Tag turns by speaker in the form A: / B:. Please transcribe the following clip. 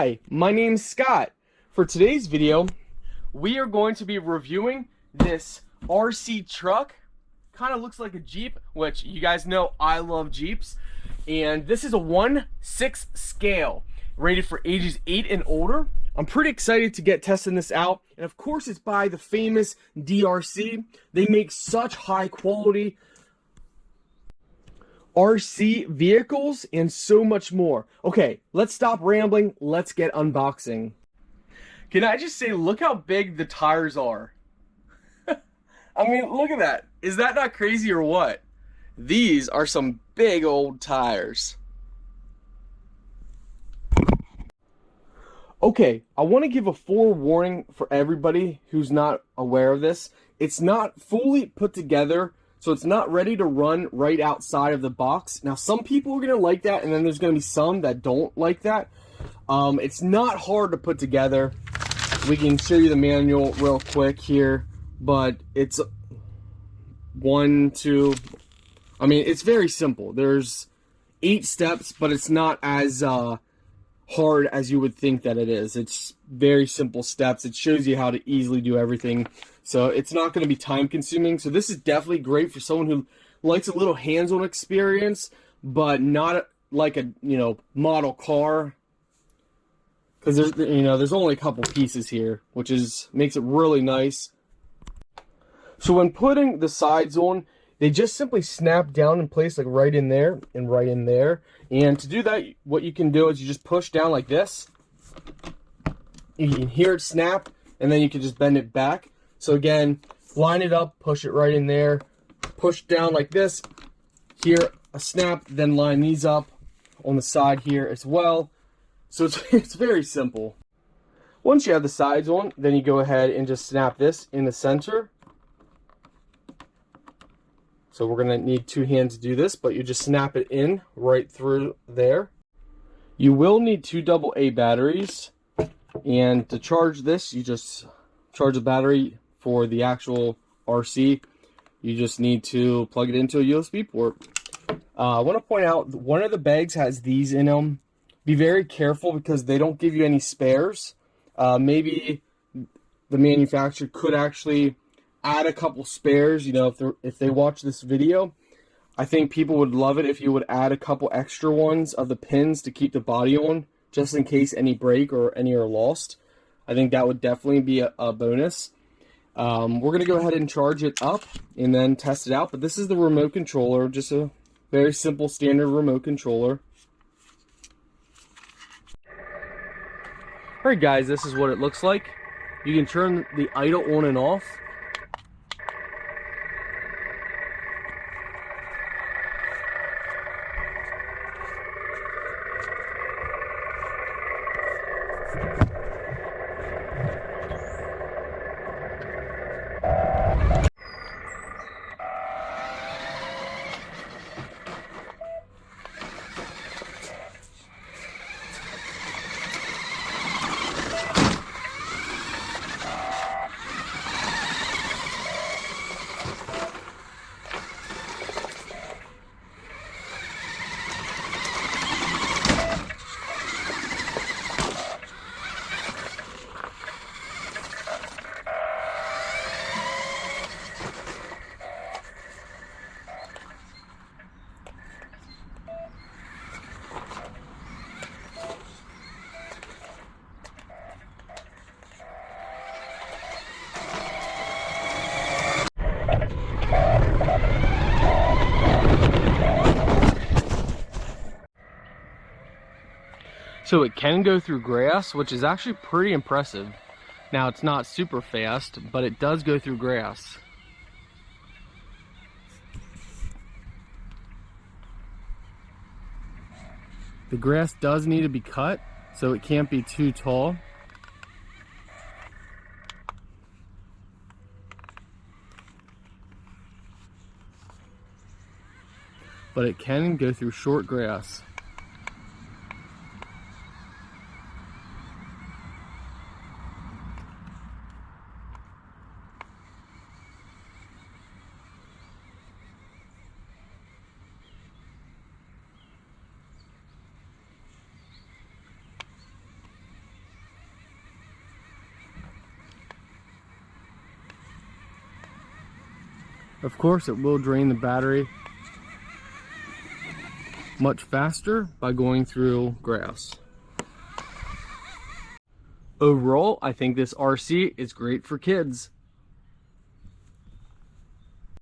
A: Hi, my name's Scott. For today's video, we are going to be reviewing this RC truck. Kind of looks like a Jeep, which you guys know I love Jeeps. And this is a 1/6 scale, rated for ages 8 and older. I'm pretty excited to get testing this out. And of course, it's by the famous DEERC. They make such high quality RC vehicles and so much more. Okay, let's stop rambling. Let's get unboxing. Can I just say, look how big the tires are. I mean, look at that. Is that not crazy or what? These are some big old tires. Okay, I want to give a forewarning for everybody who's not aware of this. It's not fully put together, so it's not ready to run right outside of the box. Now, some people are going to like that, and then there's going to be some that don't like that. It's not hard to put together. We can show you the manual real quick here, but it's it's very simple. There's 8 steps, but it's not as hard as you would think that it is. It's very simple steps. It shows you how to easily do everything. So it's not going to be time consuming. So this is definitely great for someone who likes a little hands-on experience, but not like a, model car. Because there's only a couple pieces here, which makes it really nice. So when putting the sides on, they just simply snap down in place, like right in there and right in there. And to do that, what you can do is you just push down like this. You can hear it snap, and then you can just bend it back. So again, line it up, push it right in there, push down like this, hear a snap, then line these up on the side here as well. So it's very simple. Once you have the sides on, then you go ahead and just snap this in the center. So we're going to need 2 hands to do this, but you just snap it in right through there. You will need 2 AA batteries. And to charge this, you just charge the battery for the actual RC. You just need to plug it into a USB port. I want to point out, one of the bags has these in them. Be very careful because they don't give you any spares. Maybe the manufacturer could actually add a couple spares. If they watch this video, I think people would love it if you would add a couple extra ones of the pins to keep the body on, just in case any break or any are lost. I think that would definitely be a bonus. We're going to go ahead and charge it up and then test it out. But this is the remote controller, just a very simple standard remote controller. Alright guys, this is what it looks like. You can turn the idle on and off. So it can go through grass, which is actually pretty impressive. Now, it's not super fast, but it does go through grass. The grass does need to be cut, so it can't be too tall. But it can go through short grass. Of course, it will drain the battery much faster by going through grass. Overall, I think this RC is great for kids.